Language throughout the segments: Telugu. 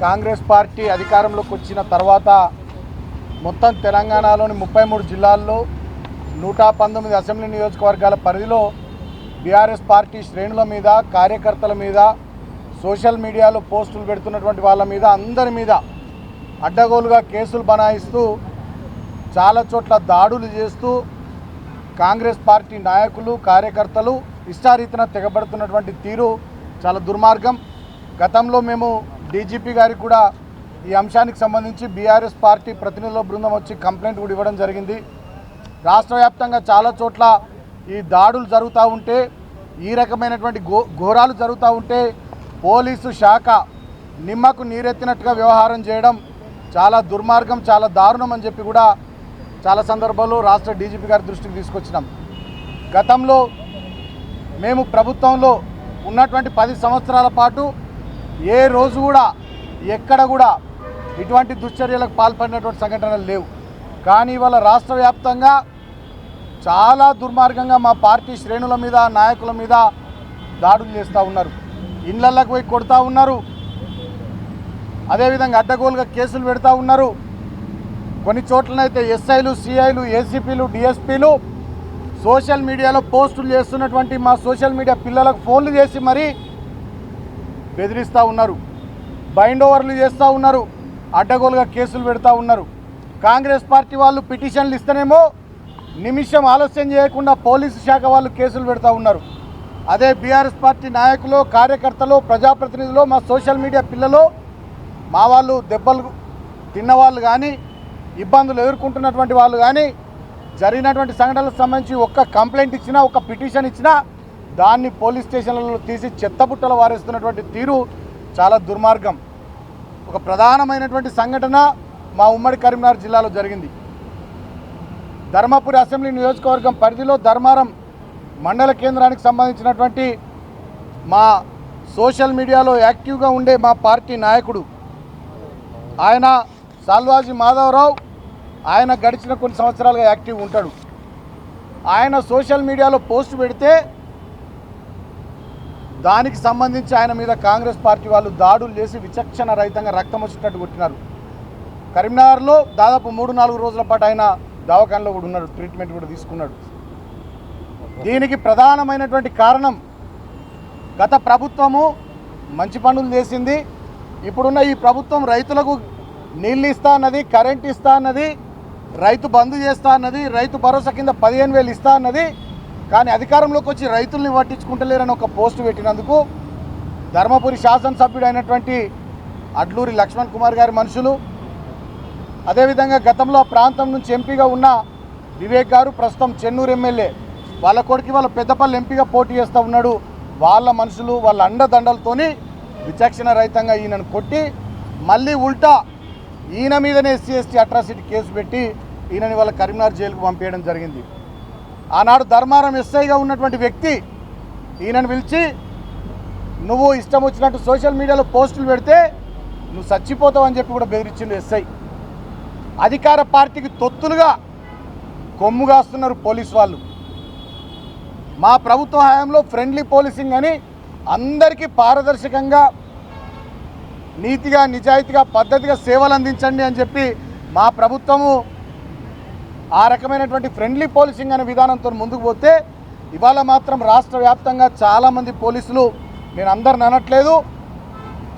కాంగ్రెస్ పార్టీ అధికారంలోకి వచ్చిన తర్వాత మొత్తం తెలంగాణలోని 33 జిల్లాల్లో 119 అసెంబ్లీ నియోజకవర్గాల పరిధిలో బీఆర్ఎస్ పార్టీ శ్రేణుల మీద, కార్యకర్తల మీద, సోషల్ మీడియాలో పోస్టులు పెడుతున్నటువంటి వాళ్ళ మీద, అందరి మీద అడ్డగోలుగా కేసులు బనాయిస్తూ చాలా చోట్ల దాడులు చేస్తూ కాంగ్రెస్ పార్టీ నాయకులు, కార్యకర్తలు ఇష్టారీతిన తెగబడుతున్నటువంటి తీరు చాలా దుర్మార్గం. గతంలో మేము డీజీపీ గారికి కూడా ఈ అంశానికి సంబంధించి బీఆర్ఎస్ పార్టీ ప్రతినిధుల బృందం వచ్చి కంప్లైంట్ కూడా ఇవ్వడం జరిగింది. రాష్ట్ర వ్యాప్తంగా చాలా చోట్ల ఈ దాడులు జరుగుతూ ఉంటే, ఈ రకమైనటువంటి ఘోరాలు జరుగుతూ ఉంటే పోలీసు శాఖ నిమ్మకు నీరెత్తినట్టుగా వ్యవహారం చేయడం చాలా దుర్మార్గం, చాలా దారుణం అని చెప్పి కూడా చాలా సందర్భాల్లో రాష్ట్ర డీజీపీ గారి దృష్టికి తీసుకొచ్చినాం. గతంలో మేము ప్రభుత్వంలో ఉన్నటువంటి 10 సంవత్సరాల పాటు ఏ రోజు కూడా ఎక్కడ కూడా ఇటువంటి దుశ్చర్యలకు పాల్పడినటువంటి సంఘటనలు లేవు. కానీ ఇవాళ రాష్ట్ర వ్యాప్తంగా చాలా దుర్మార్గంగా మా పార్టీ శ్రేణుల మీద, నాయకుల మీద దాడులు చేస్తూ ఉన్నారు. ఇళ్లలోకి పోయి కొడుతూ ఉన్నారు. అదేవిధంగా అడ్డగోలుగా కేసులు పెడతా ఉన్నారు. కొన్ని చోట్లనైతే ఎస్ఐలు, సిఐలు, ఏసీపీలు, డిఎస్పీలు సోషల్ మీడియాలో పోస్టులు చేస్తున్నటువంటి మా సోషల్ మీడియా పిల్లలకు ఫోన్లు చేసి మరీ బెదిరిస్తూ ఉన్నారు, బైండ్ ఓవర్లు చేస్తూ ఉన్నారు, అడ్డగోలుగా కేసులు పెడతా ఉన్నారు. కాంగ్రెస్ పార్టీ వాళ్ళు పిటిషన్లు ఇస్తేనేమో నిమిషం ఆలస్యం చేయకుండా పోలీసు శాఖ వాళ్ళు కేసులు పెడతా ఉన్నారు. అదే బీఆర్ఎస్ పార్టీ నాయకులు, కార్యకర్తలు, ప్రజాప్రతినిధులు, మా సోషల్ మీడియా పిల్లలు, మా వాళ్ళు దెబ్బలు తిన్నవాళ్ళు కానీ, ఇబ్బందులు ఎదుర్కొంటున్నటువంటి వాళ్ళు కానీ, జరిగినటువంటి సంఘటనలకు సంబంధించి ఒక్క కంప్లైంట్ ఇచ్చినా, ఒక్క పిటిషన్ ఇచ్చినా దాన్ని పోలీస్ స్టేషన్లలో తీసి చెత్తబుట్టలు వారేస్తున్నటువంటి తీరు చాలా దుర్మార్గం. ఒక ప్రధానమైనటువంటి సంఘటన మా ఉమ్మడి కరీంనగర్ జిల్లాలో జరిగింది. ధర్మపురి అసెంబ్లీ నియోజకవర్గం పరిధిలో ధర్మారం మండల కేంద్రానికి సంబంధించినటువంటి మా సోషల్ మీడియాలో యాక్టివ్గా ఉండే మా పార్టీ నాయకుడు ఆయన సాల్వాజీ మాధవరావు, ఆయన గడిచిన కొన్ని సంవత్సరాలుగా యాక్టివ్ ఉంటాడు. ఆయన సోషల్ మీడియాలో పోస్ట్ పెడితే దానికి సంబంధించి ఆయన మీద కాంగ్రెస్ పార్టీ వాళ్ళు దాడులు చేసి విచక్షణ రహితంగా రక్తం వచ్చేటట్టు కొట్టినారు. కరీంనగర్లో దాదాపు 3-4 రోజుల పాటు ఆయన దవాఖానలో కూడా ఉన్నాడు, ట్రీట్మెంట్ కూడా తీసుకున్నాడు. దీనికి ప్రధానమైనటువంటి కారణం గత ప్రభుత్వము మంచి పనులు చేసింది. ఇప్పుడున్న ఈ ప్రభుత్వం రైతులకు నీళ్ళు ఇస్తా అన్నది, కరెంట్ ఇస్తా అన్నది, రైతు బంధు చేస్తా అన్నది, రైతు భరోసా కింద 15,000 ఇస్తా అన్నది. కానీ అధికారంలోకి వచ్చి రైతుల్ని పట్టించుకుంటలేరని ఒక పోస్టు పెట్టినందుకు ధర్మపురి శాసనసభ్యుడు అయినటువంటి అడ్లూరి లక్ష్మణ్ కుమార్ గారి మనుషులు, అదేవిధంగా గతంలో ఆ ప్రాంతం నుంచి ఎంపీగా ఉన్న వివేక్ గారు, ప్రస్తుతం చెన్నూరు ఎమ్మెల్యే, వాళ్ళ కొడుకు వాళ్ళ పెద్దపల్లి ఎంపీగా పోటీ చేస్తూ ఉన్నాడు. వాళ్ళ మనుషులు వాళ్ళ అండదండలతోని విచక్షణ రహితంగా ఈయనను కొట్టి మళ్ళీ ఉల్టా ఈయన మీదనే SC/ST అట్రాసిటీ కేసు పెట్టి ఈయనని వాళ్ళ కరీంనగర్ జైలుకు పంపేయడం జరిగింది. ఆనాడు ధర్మారం ఎస్ఐగా ఉన్నటువంటి వ్యక్తి ఈయనను పిలిచి, నువ్వు ఇష్టం వచ్చినట్టు సోషల్ మీడియాలో పోస్టులు పెడితే నువ్వు చచ్చిపోతావు అని చెప్పి కూడా బెదిరించిండు ఎస్ఐ. అధికార పార్టీకి తొత్తులుగా కొమ్ముగాస్తున్నారు పోలీసు వాళ్ళు. మా ప్రభుత్వ హయాంలో ఫ్రెండ్లీ పోలీసింగ్ అని అందరికీ పారదర్శకంగా, నీతిగా, నిజాయితీగా, పద్ధతిగా సేవలు అందించండి అని చెప్పి మా ప్రభుత్వము ఆ రకమైనటువంటి ఫ్రెండ్లీ పోలీసింగ్ అనే విధానంతో ముందుకు పోతే ఇవాళ మాత్రం రాష్ట్ర వ్యాప్తంగా చాలామంది పోలీసులు, నేను అందరిని అనట్లేదు,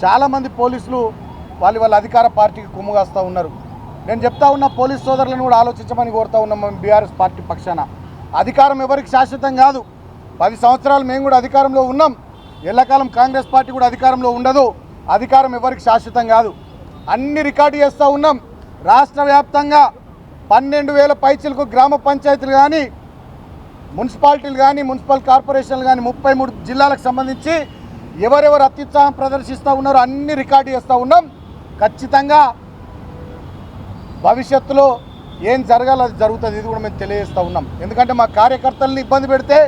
చాలామంది పోలీసులు వాళ్ళ అధికార పార్టీకి కొమ్ముగాస్తూ ఉన్నారు. నేను చెప్తా ఉన్న పోలీస్ సోదరులను కూడా ఆలోచించమని కోరుతా ఉన్నాం. మేము బీఆర్ఎస్ పార్టీ పక్షాన అధికారం ఎవరికి శాశ్వతం కాదు. 10 సంవత్సరాలు మేము కూడా అధికారంలో ఉన్నాం. ఎల్లకాలం కాంగ్రెస్ పార్టీ కూడా అధికారంలో ఉండదు. అధికారం ఎవరికి శాశ్వతం కాదు. అన్ని రికార్డు చేస్తూ ఉన్నాం. రాష్ట్ర వ్యాప్తంగా 12,000 పైచిలకు గ్రామ పంచాయతీలు కానీ, మున్సిపాలిటీలు కానీ, మున్సిపల్ కార్పొరేషన్లు కానీ 33 జిల్లాలకు సంబంధించి ఎవరెవరు అత్యుత్సాహం ప్రదర్శిస్తూ ఉన్నారో అన్ని రికార్డు చేస్తూ ఉన్నాం. ఖచ్చితంగా భవిష్యత్తులో ఏం జరగాలో అది జరుగుతుంది. ఇది కూడా మేము తెలియజేస్తూ ఉన్నాం. ఎందుకంటే మా కార్యకర్తలను ఇబ్బంది పెడితే,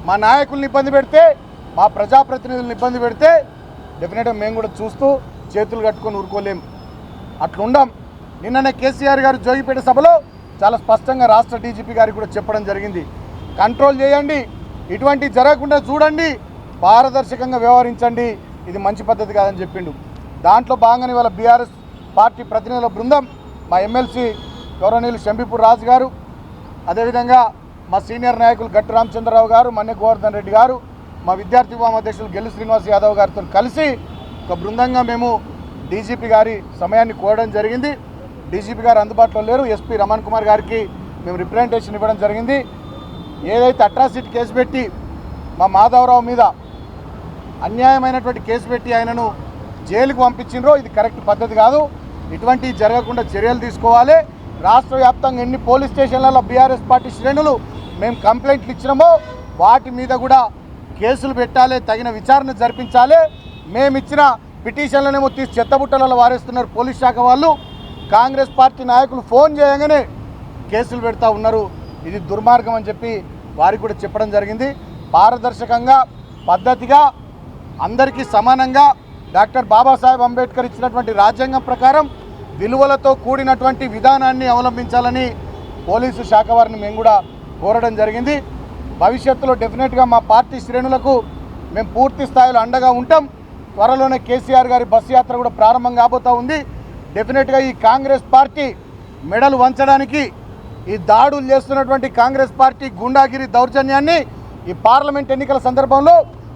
మా నాయకుల్ని ఇబ్బంది పెడితే, మా ప్రజాప్రతినిధులను ఇబ్బంది పెడితే డెఫినెట్గా మేము కూడా చూస్తూ చేతులు కట్టుకొని ఊరుకోలేం. అట్లుండం. నిన్ననే కేసీఆర్ గారు జోగిపేట సభలో చాలా స్పష్టంగా రాష్ట్ర డీజీపీ గారికి కూడా చెప్పడం జరిగింది. కంట్రోల్ చేయండి, ఇటువంటి జరగకుండా చూడండి, పారదర్శకంగా వ్యవహరించండి, ఇది మంచి పద్ధతి కాదని చెప్పిండు. దాంట్లో భాగంగానే ఇవాళ బీఆర్ఎస్ పార్టీ ప్రతినిధుల బృందం మా ఎమ్మెల్సీ గౌరవనీయులు శంబీపూర్ రాజు గారు, అదేవిధంగా మా సీనియర్ నాయకులు గట్టు రామచంద్రరావు గారు, మన్నె గోవర్ధన్ రెడ్డి గారు, మా విద్యార్థి విభాగం అధ్యక్షులు గెల్లు శ్రీనివాస్ యాదవ్ గారితో కలిసి ఒక బృందంగా మేము డీజీపీ గారి సమయాన్ని కోరడం జరిగింది. డీజీపీ గారు అందుబాటులో లేరు. ఎస్పీ రమణ్ కుమార్ గారికి మేము రిప్రజెంటేషన్ ఇవ్వడం జరిగింది. ఏదైతే అట్రాసిటీ కేసు పెట్టి మా మాధవరావు మీద అన్యాయమైనటువంటి కేసు పెట్టి ఆయనను జైలుకు పంపించిండ్రో ఇది కరెక్ట్ పద్ధతి కాదు. ఇటువంటి జరగకుండా చర్యలు తీసుకోవాలి. రాష్ట్ర వ్యాప్తంగా ఎన్ని పోలీస్ స్టేషన్లలో బీఆర్ఎస్ పార్టీ శ్రేణులు మేము కంప్లైంట్లు ఇచ్చినామో వాటి మీద కూడా కేసులు పెట్టాలి, తగిన విచారణ జరిపించాలి. మేము ఇచ్చిన పిటిషన్లనేమో తీసి చెత్తబుట్టలలో వారేస్తున్నారు పోలీస్ శాఖ వాళ్ళు. కాంగ్రెస్ పార్టీ నాయకులు ఫోన్ చేయగానే కేసులు పెడతా ఉన్నారు. ఇది దుర్మార్గం అని చెప్పి వారికి కూడా చెప్పడం జరిగింది. పారదర్శకంగా పద్ధతిగా అందరికీ సమానంగా డాక్టర్ బాబాసాహెబ్ అంబేద్కర్ ఇచ్చినటువంటి రాజ్యాంగం ప్రకారం విలువలతో కూడినటువంటి విధానాన్ని అవలంబించాలని పోలీసు శాఖ వారిని మేము కూడా కోరడం జరిగింది. భవిష్యత్తులో డెఫినెట్గా మా పార్టీ శ్రేణులకు మేము పూర్తి స్థాయిలో అండగా ఉంటాం. త్వరలోనే కేసీఆర్ గారి బస్సు యాత్ర కూడా ప్రారంభం కాబోతూ ఉంది. డెఫినెట్గా ఈ కాంగ్రెస్ పార్టీ మెడలు వంచడానికి ఈ దాడులు చేస్తున్నటువంటి కాంగ్రెస్ పార్టీ గుండాగిరి దౌర్జన్యాన్ని ఈ పార్లమెంట్ ఎన్నికల సందర్భంలో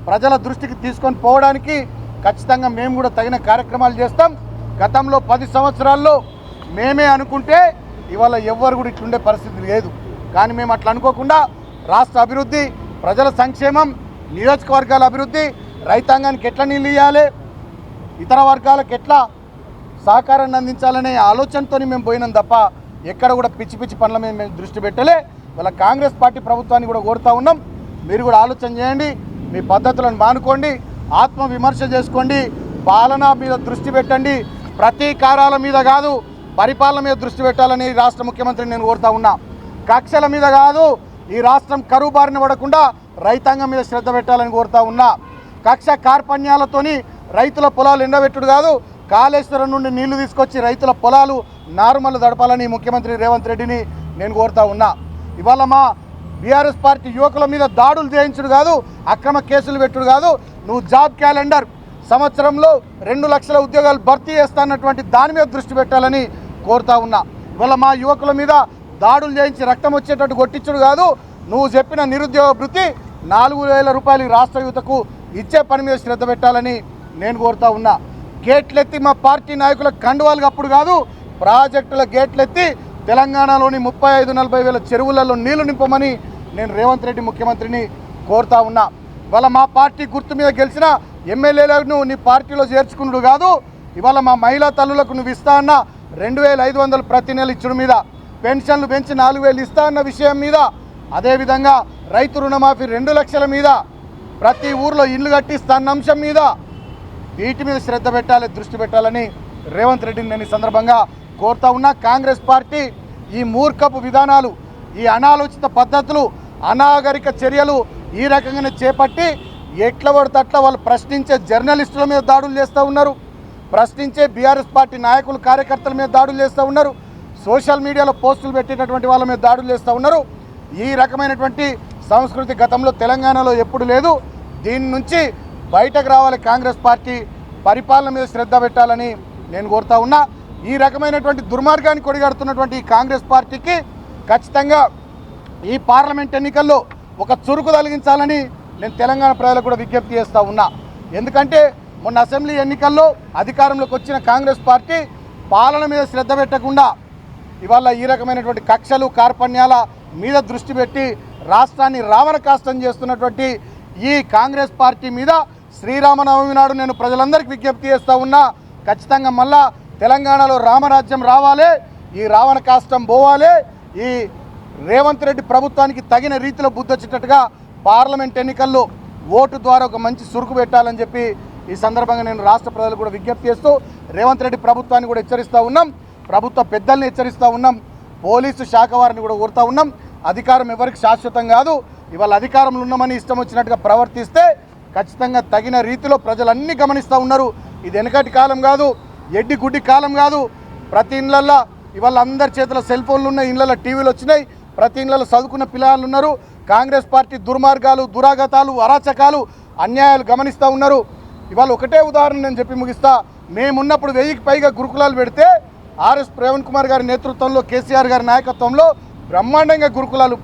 ప్రజల దృష్టికి తీసుకొని పోవడానికి ఖచ్చితంగా మేము కూడా తగిన కార్యక్రమాలు చేస్తాం. గతంలో 10 సంవత్సరాల్లో మేమే అనుకుంటే ఇవాళ ఎవ్వరు కూడా ఇట్లుండే పరిస్థితి లేదు. కానీ మేము అట్లా అనుకోకుండా రాష్ట్ర అభివృద్ధి, ప్రజల సంక్షేమం, నియోజకవర్గాల అభివృద్ధి, రైతాంగానికి ఎట్లా నీళ్ళు ఇవ్వాలి, ఇతర వర్గాలకు ఎట్లా సహకారాన్ని అందించాలనే ఆలోచనతో మేము పోయినాం తప్ప ఎక్కడ కూడా పిచ్చి పిచ్చి పనుల మీద మేము దృష్టి పెట్టలే. వాళ్ళ కాంగ్రెస్ పార్టీ ప్రభుత్వాన్ని కూడా కోరుతూ ఉన్నాం, మీరు కూడా ఆలోచన చేయండి, మీ పద్ధతులను మానుకోండి, ఆత్మవిమర్శ చేసుకోండి, పాలన మీద దృష్టి పెట్టండి, ప్రతీకారాల మీద కాదు పరిపాలన మీద దృష్టి పెట్టాలని రాష్ట్ర ముఖ్యమంత్రిని నేను కోరుతా ఉన్నా. కక్షల మీద కాదు, ఈ రాష్ట్రం కరువు బారిన పడకుండా రైతాంగం మీద శ్రద్ధ పెట్టాలని కోరుతా ఉన్నా. కక్ష కార్పణ్యాలతోని రైతుల పొలాలు ఎండబెట్టుడు కాదు, కాళేశ్వరం నుండి నీళ్లు తీసుకొచ్చి రైతుల పొలాలు నారుమల్లు దడపాలని ముఖ్యమంత్రి రేవంత్ రెడ్డిని నేను కోరుతా ఉన్నా. ఇవాళ మా బీఆర్ఎస్ పార్టీ యువకుల మీద దాడులు చేయించుడు కాదు, అక్రమ కేసులు పెట్టుడు కాదు, నువ్వు జాబ్ క్యాలెండర్ సంవత్సరంలో 2 లక్షల ఉద్యోగాలు భర్తీ చేస్తానన్నటువంటి దాని మీద దృష్టి పెట్టాలని కోరుతా ఉన్నా. ఇవాళ మా యువకుల మీద దాడులు చేయించి రక్తం వచ్చేటట్టు కొట్టించుడు కాదు, నువ్వు చెప్పిన నిరుద్యోగ భృతి 4,000 రూపాయలు రాష్ట్ర యువతకు ఇచ్చే పని మీద శ్రద్ధ పెట్టాలని నేను కోరుతా ఉన్నా. గేట్లెత్తి మా పార్టీ నాయకుల కండువాలు అప్పుడు కాదు, ప్రాజెక్టుల గేట్లెత్తి తెలంగాణలోని 35-40 వేల చెరువులలో నీళ్లు నింపమని నేను రేవంత్ రెడ్డి ముఖ్యమంత్రిని కోరుతా ఉన్నా. ఇవాళ మా పార్టీ గుర్తు మీద గెలిచిన ఎమ్మెల్యేలను నీ పార్టీలో చేర్చుకున్నాడు కాదు, ఇవాళ మా మహిళా తల్లులకు నువ్వు ఇస్తా అన్న 2,500 ప్రతి నెల ఇచ్చుడు మీద, పెన్షన్లు పెంచి 4,000 ఇస్తా అన్న విషయం మీద, అదేవిధంగా రైతు రుణమాఫీ 2 లక్షల మీద, ప్రతి ఊర్లో ఇల్లు కట్టిస్తా అన్న అంశం మీద, వీటి మీద శ్రద్ధ పెట్టాలి, దృష్టి పెట్టాలని రేవంత్ రెడ్డిని నేను ఈ సందర్భంగా కోరుతా ఉన్నా. కాంగ్రెస్ పార్టీ ఈ మూర్ఖపు విధానాలు, ఈ అనాలోచిత పద్ధతులు, అనాగరిక చర్యలు ఈ రకంగానే చేపట్టి ఎట్లా పడితే అట్లా వాళ్ళు ప్రశ్నించే జర్నలిస్టుల మీద దాడులు చేస్తూ ఉన్నారు, ప్రశ్నించే బీఆర్ఎస్ పార్టీ నాయకులు కార్యకర్తల మీద దాడులు చేస్తూ ఉన్నారు, సోషల్ మీడియాలో పోస్టులు పెట్టేటటువంటి వాళ్ళ మీద దాడులు చేస్తూ ఉన్నారు. ఈ రకమైనటువంటి సంస్కృతి గతంలో తెలంగాణలో ఎప్పుడు లేదు. దీని నుంచి బయటకు రావాలి కాంగ్రెస్ పార్టీ, పరిపాలన మీద శ్రద్ధ పెట్టాలని నేను కోరుతా ఉన్నా. ఈ రకమైనటువంటి దుర్మార్గాన్ని కొడిగడుతున్నటువంటి కాంగ్రెస్ పార్టీకి ఖచ్చితంగా ఈ పార్లమెంట్ ఎన్నికల్లో ఒక చురుకు తొలగించాలని నేను తెలంగాణ ప్రజలకు కూడా విజ్ఞప్తి చేస్తూ ఉన్నా. ఎందుకంటే మొన్న అసెంబ్లీ ఎన్నికల్లో అధికారంలోకి వచ్చిన కాంగ్రెస్ పార్టీ పాలన మీద శ్రద్ధ పెట్టకుండా ఇవాళ ఈ రకమైనటువంటి కక్షలు కార్పణ్యాల మీద దృష్టి పెట్టి రాష్ట్రాన్ని రావణ కాష్టం చేస్తున్నటువంటి ఈ కాంగ్రెస్ పార్టీ మీద శ్రీరామనవమి నాడు నేను ప్రజలందరికీ విజ్ఞప్తి చేస్తూ ఉన్నా. ఖచ్చితంగా మళ్ళా తెలంగాణలో రామరాజ్యం రావాలి, ఈ రావణ కాష్టం పోవాలి, ఈ రేవంత్ రెడ్డి ప్రభుత్వానికి తగిన రీతిలో బుద్ధి వచ్చేటట్టుగా పార్లమెంట్ ఎన్నికల్లో ఓటు ద్వారా ఒక మంచి సురుకు పెట్టాలని చెప్పి ఈ సందర్భంగా నేను రాష్ట్ర ప్రజలకు కూడా విజ్ఞప్తి చేస్తూ రేవంత్ రెడ్డి ప్రభుత్వాన్ని కూడా హెచ్చరిస్తూ ఉన్నాం, ప్రభుత్వ పెద్దల్ని హెచ్చరిస్తూ ఉన్నాం, పోలీసు శాఖ వారిని కూడా కోరుతూ ఉన్నాం. అధికారం ఎవరికి శాశ్వతం కాదు, ఇవాళ అధికారంలో ఉన్నామని ఇష్టం వచ్చినట్టుగా ప్రవర్తిస్తే ఖచ్చితంగా తగిన రీతిలో ప్రజలన్నీ గమనిస్తూ ఉన్నారు. ఇది వెనకటి కాలం కాదు, ఎడ్డి గుడ్డి కాలం కాదు. ప్రతి ఇళ్ళల్లో ఇవాళ అందరి చేతిలో సెల్ ఫోన్లు ఉన్నాయి, ఇళ్ళల్లో టీవీలు వచ్చినాయి, ప్రతి ఇళ్ళలో చదువుకున్న పిల్లలు ఉన్నారు. కాంగ్రెస్ పార్టీ దుర్మార్గాలు, దురాగతాలు, అరాచకాలు, అన్యాయాలు గమనిస్తూ ఉన్నారు. ఇవాళ ఒకటే ఉదాహరణ నేను చెప్పి ముగిస్తా. మేమున్నప్పుడు 1000కి పైగా గురుకులాలు పెడితే ఆర్ఎస్ ప్రవీణ్ కుమార్ గారి నేతృత్వంలో కేసీఆర్ గారి నాయకత్వంలో బ్రహ్మాండంగా గురుకులాలు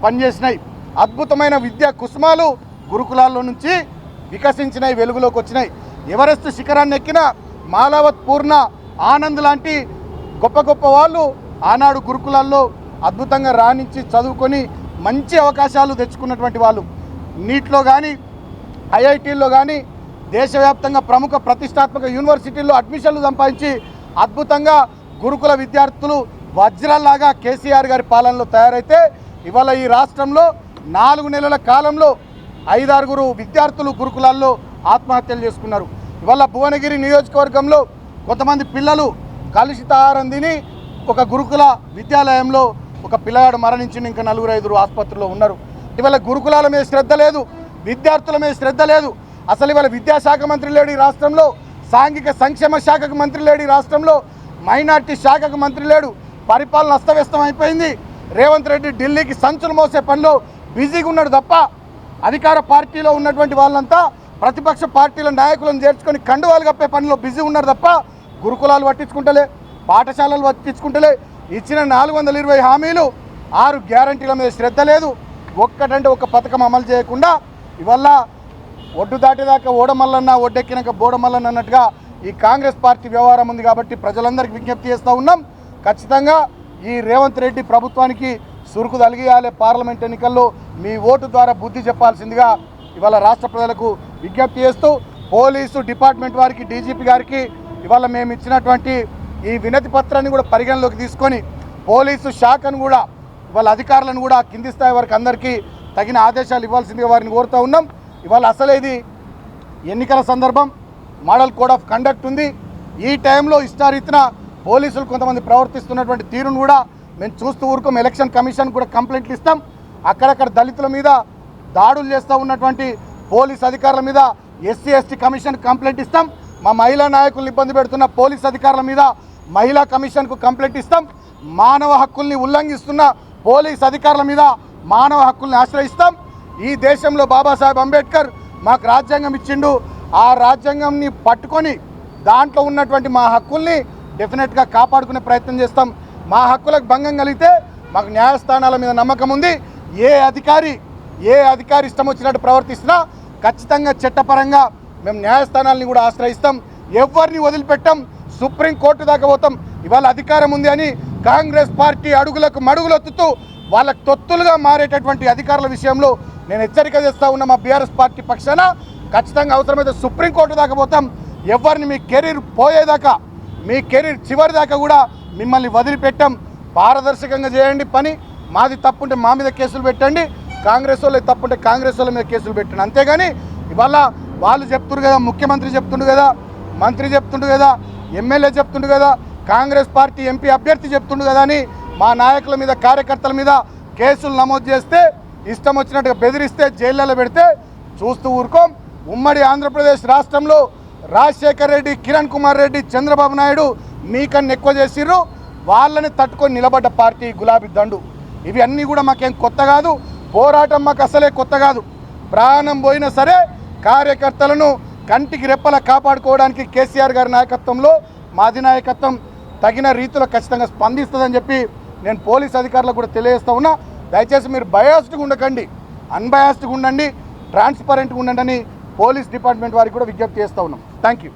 పనిచేసినాయి. అద్భుతమైన విద్యా కుసుమాలు గురుకులాల్లో నుంచి వికసించినాయి, వెలుగులోకి వచ్చినాయి. ఎవరెస్ట్ శిఖరాన్ని ఎక్కిన మాలావత్, పూర్ణ, ఆనంద్ లాంటి గొప్ప గొప్ప వాళ్ళు ఆనాడు గురుకులాల్లో అద్భుతంగా రాణించి చదువుకొని మంచి అవకాశాలు తెచ్చుకున్నటువంటి వాళ్ళు. నీట్లో కానీ ఐఐటీల్లో కానీ దేశవ్యాప్తంగా ప్రముఖ ప్రతిష్టాత్మక యూనివర్సిటీల్లో అడ్మిషన్లు సంపాదించి అద్భుతంగా గురుకుల విద్యార్థులు వజ్రాల్లాగా కేసీఆర్ గారి పాలనలో తయారైతే ఇవాళ ఈ రాష్ట్రంలో 4 నెలల కాలంలో 5-6 విద్యార్థులు గురుకులాల్లో ఆత్మహత్యలు చేసుకున్నారు. ఇవాళ భువనగిరి నియోజకవర్గంలో కొంతమంది పిల్లలు కలుషిత ఆహారం తిని ఒక గురుకుల విద్యాలయంలో ఒక పిల్లగాడు మరణించింది, ఇంకా 4-5 ఆసుపత్రిలో ఉన్నారు. ఇవాళ గురుకులాల మీద శ్రద్ధ లేదు, విద్యార్థుల మీద శ్రద్ధ లేదు. అసలు ఇవాళ విద్యాశాఖ మంత్రి లేడు ఈ రాష్ట్రంలో, సాంఘిక సంక్షేమ శాఖకు మంత్రి లేడు ఈ రాష్ట్రంలో, మైనార్టీ శాఖకు మంత్రి లేడు. పరిపాలన అస్తవ్యస్తం అయిపోయింది. రేవంత్ రెడ్డి ఢిల్లీకి సంచులు మోసే పనిలో బిజీగా ఉన్నాడు తప్ప అధికార పార్టీలో ఉన్నటువంటి వాళ్ళంతా ప్రతిపక్ష పార్టీల నాయకులను చేర్చుకొని కండువాలు కప్పే పనిలో బిజీ ఉన్నారు తప్ప గురుకులాలు పట్టించుకుంటలే, పాఠశాలలు పట్టించుకుంటలే. ఇచ్చిన 420 హామీలు 6 గ్యారంటీల మీద శ్రద్ధ లేదు. ఒక్కటంటే ఒక పథకం అమలు చేయకుండా ఇవల్ల ఒడ్డు దాటేదాకా ఓడమల్లన్న, ఒడ్డెక్కినాక బోడమల్లన్న అన్నట్టుగా ఈ కాంగ్రెస్ పార్టీ వ్యవహారం ఉంది. కాబట్టి ప్రజలందరికీ విజ్ఞప్తి చేస్తూ ఉన్నాం, ఖచ్చితంగా ఈ రేవంత్ రెడ్డి ప్రభుత్వానికి సురుకు తలిగియాలి. పార్లమెంట్ ఎన్నికల్లో మీ ఓటు ద్వారా బుద్ధి చెప్పాల్సిందిగా ఇవాళ రాష్ట్ర ప్రజలకు విజ్ఞప్తి చేస్తూ పోలీసు డిపార్ట్మెంట్ వారికి, డీజీపీ గారికి ఇవాళ మేము ఇచ్చినటువంటి ఈ వినతి పత్రాన్ని కూడా పరిగణలోకి తీసుకొని పోలీసు శాఖను కూడా ఇవాళ అధికారులను కూడా కింది స్థాయి వరకు అందరికీ తగిన ఆదేశాలు ఇవ్వాల్సిందిగా వారిని కోరుతూ ఉన్నాం. ఇవాళ అసలు ఇది ఎన్నికల సందర్భం, మోడల్ కోడ్ ఆఫ్ కండక్ట్ ఉంది. ఈ టైంలో ఇష్టారీతిన పోలీసులు కొంతమంది ప్రవర్తిస్తున్నటువంటి తీరును కూడా మేము చూస్తూ ఊరుకోం. ఎలక్షన్ కమిషన్ కూడా కంప్లైంట్లు ఇస్తాం. అక్కడక్కడ దళితుల మీద దాడులు చేస్తూ ఉన్నటువంటి పోలీస్ అధికారుల మీద ఎస్సీ ఎస్టీ కమిషన్ కంప్లైంట్ ఇస్తాం. మా మహిళా నాయకులను ఇబ్బంది పెడుతున్న పోలీస్ అధికారుల మీద మహిళా కమిషన్కు కంప్లైంట్ ఇస్తాం. మానవ హక్కుల్ని ఉల్లంఘిస్తున్న పోలీస్ అధికారుల మీద మానవ హక్కుల్ని ఆశ్రయిస్తాం. ఈ దేశంలో బాబాసాహెబ్ అంబేద్కర్ మాకు రాజ్యాంగం ఇచ్చిండు. ఆ రాజ్యాంగంని పట్టుకొని దాంట్లో ఉన్నటువంటి మా హక్కుల్ని డెఫినెట్గా కాపాడుకునే ప్రయత్నం చేస్తాం. మా హక్కులకు భంగం కలిగితే మాకు న్యాయస్థానాల మీద నమ్మకం ఉంది. ఏ అధికారి ఇష్టం వచ్చినట్టు ప్రవర్తిస్తున్నా ఖచ్చితంగా చట్టపరంగా మేము న్యాయస్థానాలని కూడా ఆశ్రయిస్తాం. ఎవరిని వదిలిపెట్టాం, సుప్రీంకోర్టు దాకా పోతాం. ఇవాళ అధికారం ఉంది అని కాంగ్రెస్ పార్టీ అడుగులకు మడుగులొత్తుతూ వాళ్ళకు తొత్తులుగా మారేటటువంటి అధికారుల విషయంలో నేను హెచ్చరిక చేస్తూ ఉన్న మా బీఆర్ఎస్ పార్టీ పక్షాన ఖచ్చితంగా అవసరమైతే సుప్రీంకోర్టు దాకా పోతాం. ఎవరిని మీ కెరీర్ పోయేదాకా, మీ కెరీర్ చివరి దాకా కూడా మిమ్మల్ని వదిలిపెట్టాం. పారదర్శకంగా చేయండి పని. మాది తప్పుంటే మా మీద కేసులు పెట్టండి, కాంగ్రెస్ వాళ్ళు తప్పుంటే కాంగ్రెస్ వాళ్ళ మీద కేసులు పెట్టండి. అంతేగాని ఇవాళ వాళ్ళు చెప్తుండ్రు కదా, ముఖ్యమంత్రి చెప్తుండు కదా, మంత్రి చెప్తుండు కదా, ఎమ్మెల్యే చెప్తుండు కదా, కాంగ్రెస్ పార్టీ ఎంపీ అభ్యర్థి చెప్తుండు కదా అని మా నాయకుల మీద, కార్యకర్తల మీద కేసులు నమోదు చేస్తే, ఇష్టం వచ్చినట్టుగా బెదిరిస్తే, జైళ్ళలో పెడితే చూస్తూ ఊరుకోం. ఉమ్మడి ఆంధ్రప్రదేశ్ రాష్ట్రంలో రాజశేఖర్ రెడ్డి, కిరణ్ కుమార్ రెడ్డి, చంద్రబాబు నాయుడు మీకన్నా ఎక్కువ చేసిర్రు. వాళ్ళని తట్టుకొని నిలబడ్డ పార్టీ గులాబీ దండు. ఇవి అన్నీ కూడా మాకేం కొత్త కాదు. పోరాటం మాకు అసలే కొత్త కాదు. ప్రాణం పోయినా సరే కార్యకర్తలను కంటికి రెప్పలా కాపాడుకోవడానికి కేసీఆర్ గారి నాయకత్వంలో మా అధినాయకత్వం తగిన రీతిలో ఖచ్చితంగా స్పందిస్తుందని చెప్పి నేను పోలీస్ అధికారులకు కూడా తెలియజేస్తూ ఉన్నా. దయచేసి మీరు బయాస్డ్గా ఉండకండి, అన్బయాస్డ్గా ఉండండి, ట్రాన్స్పరెంట్గా ఉండండి అని పోలీస్ డిపార్ట్మెంట్ వారికి కూడా విజ్ఞప్తి చేస్తూ ఉన్నాం. Thank you.